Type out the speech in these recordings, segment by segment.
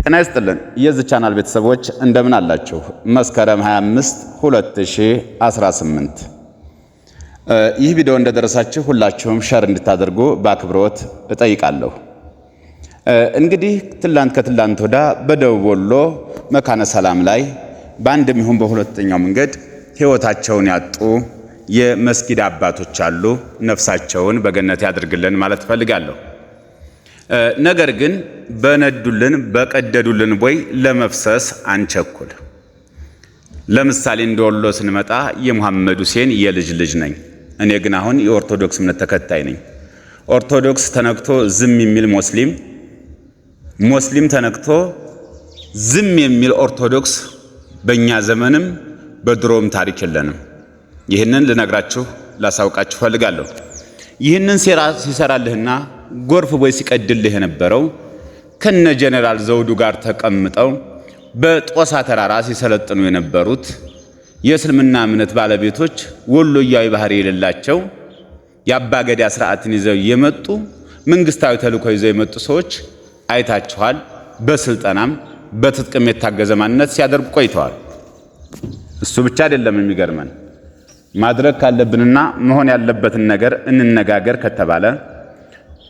ጤና ይስጥልን የዚህ ቻናል ቤተሰቦች እንደምን አላችሁ? መስከረም 25 2018 ይህ ቪዲዮ እንደደረሳችሁ ሁላችሁም ሼር እንድታደርጉ በአክብሮት እጠይቃለሁ። እንግዲህ ከትላንት ወዳ በደቡብ ወሎ መካነ ሰላም ላይ በአንድም ይሁን በሁለተኛው መንገድ ሕይወታቸውን ያጡ የመስጊድ አባቶች አሉ። ነፍሳቸውን በገነት ያድርግልን ማለት ፈልጋለሁ። ነገር ግን በነዱልን በቀደዱልን ቦይ ለመፍሰስ አንቸኩል። ለምሳሌ እንደወሎ ስንመጣ የሙሐመድ ሁሴን የልጅ ልጅ ነኝ። እኔ ግን አሁን የኦርቶዶክስ እምነት ተከታይ ነኝ። ኦርቶዶክስ ተነክቶ ዝም የሚል ሙስሊም ተነክቶ ዝም የሚል ኦርቶዶክስ በእኛ ዘመንም በድሮም ታሪክ የለንም። ይህንን ልነግራችሁ ላሳውቃችሁ ፈልጋለሁ። ይህንን ሴራ ሲሰራልህና ጎርፍ ቦይ ሲቀድልህ የነበረው ከነ ጀነራል ዘውዱ ጋር ተቀምጠው በጦሳ ተራራ ሲሰለጥኑ የነበሩት የእስልምና እምነት ባለቤቶች ወሎያዊ ባህሪ የሌላቸው የአባገዳ ስርዓትን ይዘው የመጡ መንግስታዊ ተልእኮ ይዘው የመጡ ሰዎች አይታችኋል። በስልጠናም በትጥቅም የታገዘ ማንነት ሲያደርጉ ቆይተዋል። እሱ ብቻ አይደለም የሚገርመን፣ ማድረግ ካለብንና መሆን ያለበትን ነገር እንነጋገር ከተባለ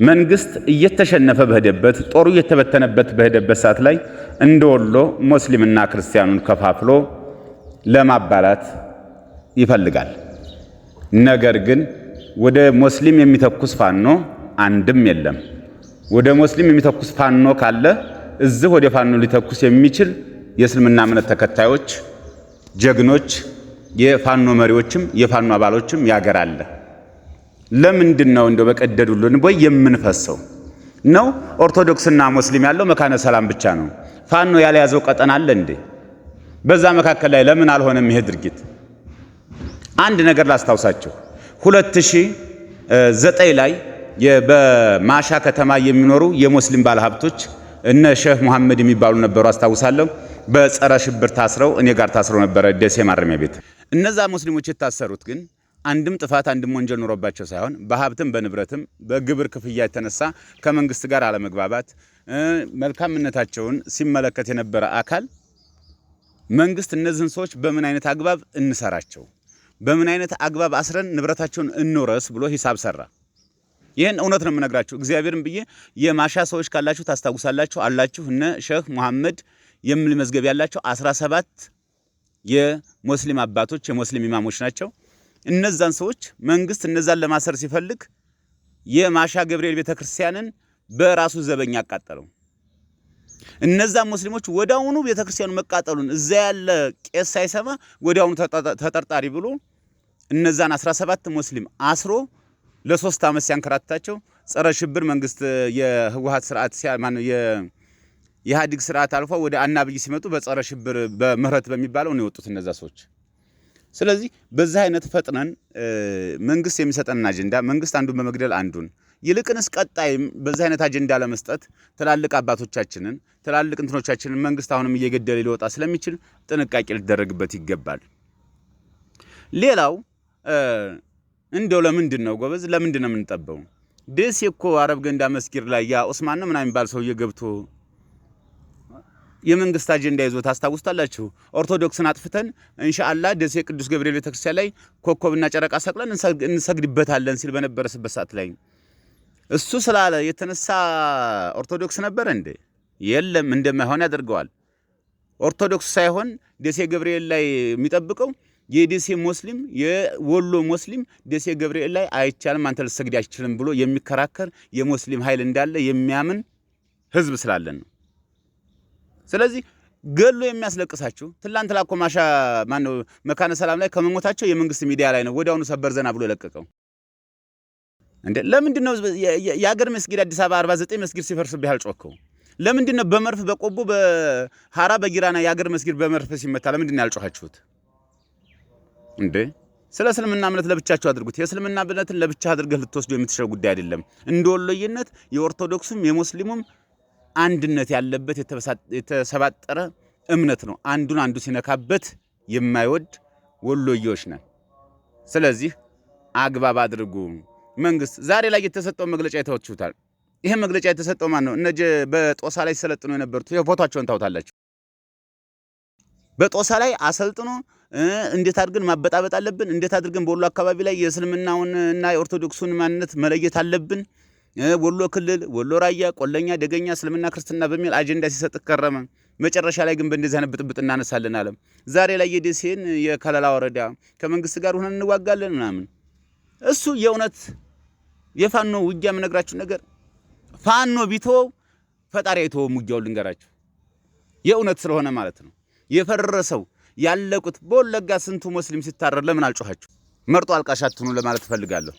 መንግስት እየተሸነፈ በሄደበት ጦሩ እየተበተነበት በሄደበት ሰዓት ላይ እንደወሎ ሙስሊምና ክርስቲያኑን ከፋፍሎ ለማባላት ይፈልጋል። ነገር ግን ወደ ሙስሊም የሚተኩስ ፋኖ አንድም የለም። ወደ ሙስሊም የሚተኩስ ፋኖ ካለ እዚህ ወደ ፋኖ ሊተኩስ የሚችል የእስልምና እምነት ተከታዮች ጀግኖች፣ የፋኖ መሪዎችም የፋኖ አባሎችም ያገር አለ። ለምንድነው እንደው በቀደዱልን ቦይ የምንፈሰው ነው? ኦርቶዶክስና ሙስሊም ያለው መካነ ሰላም ብቻ ነው። ፋኖ ያልያዘው ቀጠና አለ እንዴ? በዛ መካከል ላይ ለምን አልሆነም ይሄ ድርጊት? አንድ ነገር ላስታውሳችሁ። 2009 ላይ በማሻ ከተማ የሚኖሩ የሙስሊም ባለሀብቶች እነ ሼህ መሐመድ የሚባሉ ነበሩ አስታውሳለሁ። በጸረ ሽብር ታስረው እኔ ጋር ታስረው ነበረ ደሴ ማረሚያ ቤት። እነዛ ሙስሊሞች የታሰሩት ግን አንድም ጥፋት አንድም ወንጀል ኖሮባቸው ሳይሆን በሀብትም በንብረትም በግብር ክፍያ የተነሳ ከመንግስት ጋር አለመግባባት መልካምነታቸውን ሲመለከት የነበረ አካል መንግስት እነዚህን ሰዎች በምን አይነት አግባብ እንሰራቸው፣ በምን አይነት አግባብ አስረን ንብረታቸውን እንውረስ ብሎ ሂሳብ ሰራ። ይህን እውነት ነው የምነግራችሁ። እግዚአብሔርን ብዬ የማሻ ሰዎች ካላችሁ ታስታውሳላችሁ አላችሁ። እነ ሼህ መሐመድ የሚል መዝገብ ያላቸው 17 የሙስሊም አባቶች የሙስሊም ኢማሞች ናቸው። እነዛን ሰዎች መንግስት እነዛን ለማሰር ሲፈልግ የማሻ ገብርኤል ቤተክርስቲያንን በራሱ ዘበኛ አቃጠለው። እነዛ ሙስሊሞች ወዳውኑ ቤተክርስቲያኑ መቃጠሉን እዛ ያለ ቄስ ሳይሰማ ወዳውኑ ተጠርጣሪ ብሎ እነዛን 17 ሙስሊም አስሮ ለ3 ዓመት ሲያንከራታቸው ጸረ ሽብር መንግስት የህወሓት ስርዓት የኢህአዴግ ስርዓት አልፎ ወደ አናብይ ሲመጡ በጸረ ሽብር በምህረት በሚባለው ነው የወጡት እነዛ ሰዎች። ስለዚህ በዛ አይነት ፈጥነን መንግስት የሚሰጠን አጀንዳ መንግስት አንዱን በመግደል አንዱን ይልቅንስ ቀጣይም በዛ አይነት አጀንዳ ለመስጠት ትላልቅ አባቶቻችንን ትላልቅ እንትኖቻችንን መንግስት አሁንም እየገደለ ሊወጣ ስለሚችል ጥንቃቄ ሊደረግበት ይገባል። ሌላው እንደው ለምንድን ነው ጎበዝ ለምንድን ነው የምንጠበው? ደሴ እኮ አረብ ገንዳ መስጊድ ላይ ያ ኡስማን ነው ምናምን ባል ሰውዬ ገብቶ የመንግስት አጀንዳ ይዞ ታስታውስታላችሁ። ኦርቶዶክስን አጥፍተን ኢንሻአላህ ደሴ ቅዱስ ገብርኤል ቤተክርስቲያን ላይ ኮከብና ጨረቃ ሰቅለን እንሰግድበታለን ሲል በነበረበት ሰዓት ላይ እሱ ስላለ የተነሳ ኦርቶዶክስ ነበር እንዴ? የለም፣ እንደማይሆን ያደርገዋል። ኦርቶዶክስ ሳይሆን ደሴ ገብርኤል ላይ የሚጠብቀው የደሴ ሙስሊም የወሎ ሙስሊም ደሴ ገብርኤል ላይ አይቻልም አንተ ልትሰግድ አይችልም ብሎ የሚከራከር የሙስሊም ኃይል እንዳለ የሚያምን ህዝብ ስላለን ነው። ስለዚህ ገሎ የሚያስለቅሳችሁ ትላንት ላኮ ማሻ ማነው መካነ ሰላም ላይ ከመሞታቸው የመንግስት ሚዲያ ላይ ነው ወዲያውኑ ሰበር ዘና ብሎ ለቀቀው እንዴ? ለምንድነው የአገር መስጊድ አዲስ አበባ 49 መስጊድ ሲፈርስብህ ያልጮከው? ለምንድነው በመርፍ በቆቦ በሐራ በጊራና የአገር መስጊድ በመርፍ ሲመታ ለምንድነው ያልጮኻችሁት እንዴ? ስለ እስልምና እምነት ለብቻችሁ አድርጉት። የእስልምና እምነትን ለብቻ አድርገህ ልትወስዱ የምትችለው ጉዳይ አይደለም። እንደወሎይነት የኦርቶዶክስም የሙስሊሙም አንድነት ያለበት የተሰባጠረ እምነት ነው። አንዱ ሲነካበት የማይወድ ወሎዮች ነን። ስለዚህ አግባብ አድርጉ። መንግስት ዛሬ ላይ የተሰጠው መግለጫ ይተወችሁታል። ይሄ መግለጫ የተሰጠው ማን ነው? እነጀ በጦሳ ላይ ሰለጥኖ የነበሩት የፎቶአቸውን ታውታላችሁ። በጦሳ ላይ አሰልጥኖ እንዴት አድርገን ማበጣበጥ አለብን፣ እንዴት አድርገን በወሎ አካባቢ ላይ የእስልምናውን እና የኦርቶዶክሱን ማንነት መለየት አለብን። ወሎ ክልል፣ ወሎ ራያ፣ ቆለኛ፣ ደገኛ፣ እስልምና ክርስትና በሚል አጀንዳ ሲሰጥ ከረመ። መጨረሻ ላይ ግን በእንደዚህ አይነት ብጥብጥ እናነሳለን አለ። ዛሬ ላይ የደሴን የከለላ ወረዳ ከመንግስት ጋር ሆነን እንዋጋለን ምናምን። እሱ የእውነት የፋኖ ውጊያ የምነግራችሁ ነገር ፋኖ ቢተወው ፈጣሪ አይተወውም። ውጊያውን ልንገራችሁ የእውነት ስለሆነ ማለት ነው። የፈረሰው ያለቁት በወለጋ ስንቱ ሙስሊም ሲታረር ለምን አልጮኻችሁ? መርጦ አልቃሽ አትሁኑ ለማለት እፈልጋለሁ።